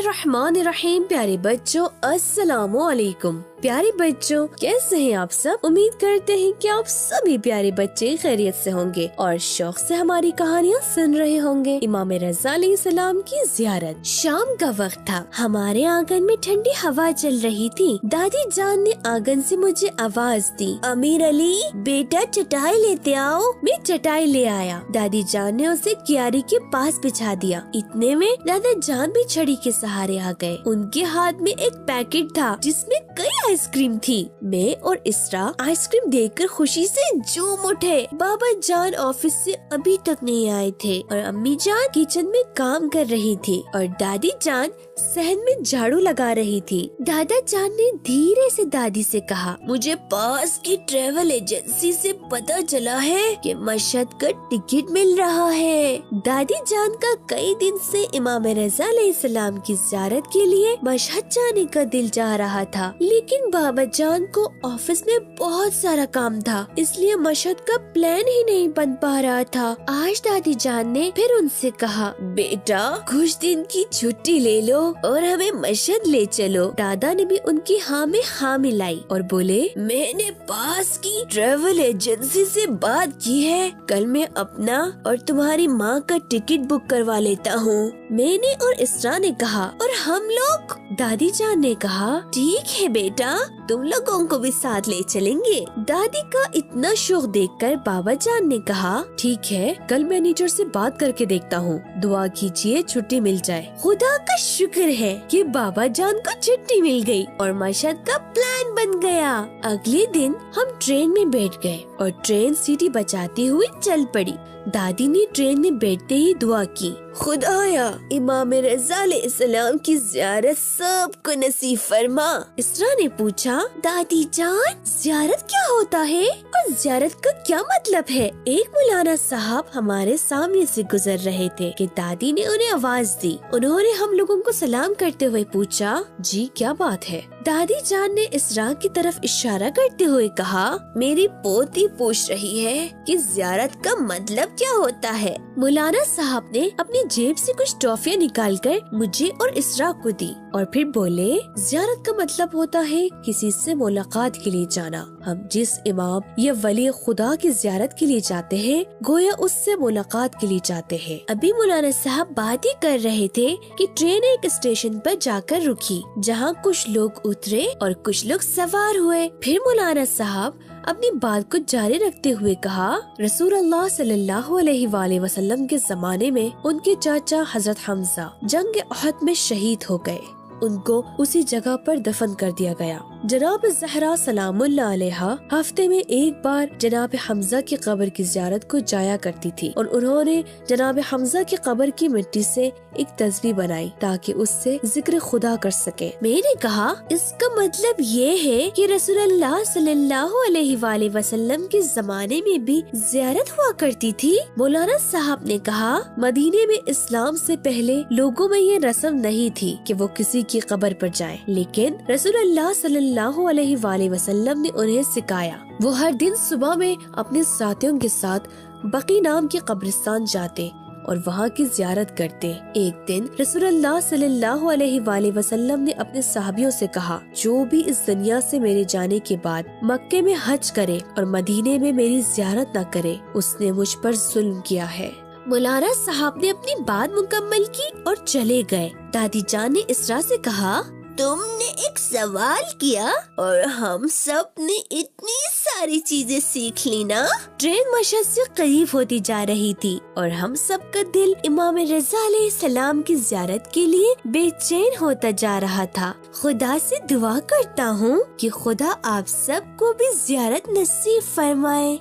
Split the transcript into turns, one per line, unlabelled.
बिस्मिल्लाहिर्रहमानिर्रहीम। प्यारे बच्चों, अस्सलाम वालेकुम। प्यारे बच्चों, कैसे हैं आप सब? उम्मीद करते हैं कि आप सभी प्यारे बच्चे खैरियत से होंगे और शौक से हमारी कहानियाँ सुन रहे होंगे। इमाम रज़ा अलैहिस्सलाम की ज़ियारत। शाम का वक्त था। हमारे आंगन में ठंडी हवा चल रही थी। दादी जान ने आंगन से मुझे आवाज दी, अमीर अली बेटा चटाई लेते आओ। मैं चटाई ले आया। दादी जान ने उसे क्यारी के पास बिछा दिया। इतने में दादा जान भी छड़ी के सहारे आ गए। उनके हाथ में एक पैकेट था जिसमें कई आइसक्रीम थी। मैं और इसरा आइसक्रीम देखकर खुशी से झूम उठे। बाबा जान ऑफिस से अभी तक नहीं आए थे और अम्मी जान किचन में काम कर रही थी और दादी जान सहन में झाड़ू लगा रही थी। दादा जान ने धीरे से दादी से कहा, मुझे पास की ट्रेवल एजेंसी से पता चला है कि मशहद का टिकट मिल रहा है। दादी जान का कई दिन से इमाम रज़ा अलैहिस्सलाम की ज़ियारत के लिए मशहद जाने का दिल चाह रहा था, लेकिन बाबा जान को ऑफिस में बहुत सारा काम था, इसलिए मशहद का प्लान ही नहीं बन पा रहा था। आज दादी जान ने फिर उनसे कहा, बेटा कुछ दिन की छुट्टी ले लो और हमें मशहद ले चलो। दादा ने भी उनकी हाँ में हाँ मिलाई और बोले, मैंने पास की ट्रेवल एजेंसी से बात की है, कल मैं अपना और तुम्हारी माँ का टिकट बुक करवा लेता हूँ। मैंने और इसरा ने कहा, और हम लोग? दादी जान ने कहा, ठीक है बेटा, तुम लोगों को भी साथ ले चलेंगे। दादी का इतना शौक देखकर बाबा जान ने कहा, ठीक है, कल मैनेजर से बात करके देखता हूँ, दुआ कीजिए छुट्टी मिल जाए। खुदा का शुक्र है कि बाबा जान को छुट्टी मिल गई और मशहद का प्लान बन गया। अगले दिन हम ट्रेन में बैठ गए और ट्रेन सीटी बजाती हुई चल पड़ी। दादी ने ट्रेन में बैठते ही दुआ की, खुदाया इमाम रज़ा अलैहिस्सलाम की ज़ियारत सबको नसीब फरमा। इसरा ने पूछा, दादी जान ज़ियारत क्या होता है और ज़ियारत का क्या मतलब है? एक मौलाना साहब हमारे सामने से गुजर रहे थे कि दादी ने उन्हें आवाज दी। उन्होंने हम लोगों को सलाम करते हुए पूछा, जी क्या बात है? दादी जान ने इसरा की तरफ इशारा करते हुए कहा, मेरी पोती पूछ रही है कि ज़ियारत का मतलब क्या होता है। मौलाना साहब ने अपनी जेब से कुछ टॉफियाँ निकालकर मुझे और इसरा को दी और फिर बोले, ज़ियारत का मतलब होता है किसी से मुलाकात के लिए जाना। हम जिस इमाम या वली खुदा की ज़ियारत के लिए जाते हैं, गोया उससे मुलाकात के लिए जाते हैं। अभी मौलाना साहब बात ही कर रहे थे कि ट्रेन एक स्टेशन पर जाकर रुकी, जहाँ कुछ लोग उतरे और कुछ लोग सवार हुए। फिर मौलाना साहब अपनी बात को जारी रखते हुए कहा, रसूलुल्लाह सल्लल्लाहु अलैहि वसल्लम के जमाने में उनके चाचा हजरत हमजा जंग उहद में शहीद हो गए। उनको उसी जगह पर दफन कर दिया गया। जनाब ज़हरा सलामुल्लाह अलैहा हफ्ते में एक बार जनाब हमजा की कब्र की ज़ियारत को जाया करती थी और उन्होंने जनाब हमजा की कब्र की मिट्टी से एक तस्बीह बनाई ताकि उससे जिक्र खुदा कर सके। मैंने कहा, इसका मतलब ये है कि रसूलुल्लाह सल्लल्लाहु अलैहि वसल्लम के जमाने में भी ज़ियारत हुआ करती थी। मौलाना साहब ने कहा, मदीने में इस्लाम से पहले लोगों में ये रस्म नहीं थी कि वो किसी की कब्र पर जाएं, लेकिन रसूलुल्लाह सल्लल्लाहु अलैहि वसल्लम ने उन्हें सिखाया। वो हर दिन सुबह में अपने साथियों के साथ बकी नाम के कब्रिस्तान जाते और वहाँ की ज़ियारत करते। एक दिन रसूलुल्लाह सल्लल्लाहु अलैहि वसल्लम ने अपने सहाबियों से कहा, जो भी इस दुनिया से मेरे जाने के बाद मक्के में हज करे और मदीने में मेरी ज़ियारत न करे, उसने मुझ पर जुल्म किया है। मौलाना साहब ने अपनी बात मुकम्मल की और चले गए। दादी जान ने इसरा से कहा, तुमने एक सवाल किया और हम सब ने इतनी सारी चीजें सीख ली ना। ट्रेन मशहद से करीब होती जा रही थी और हम सब का दिल इमाम रज़ा अलैहिस्सलाम की ज़ियारत के लिए बेचैन होता जा रहा था। खुदा से दुआ करता हूँ कि खुदा आप सबको भी ज़ियारत नसीब फरमाए।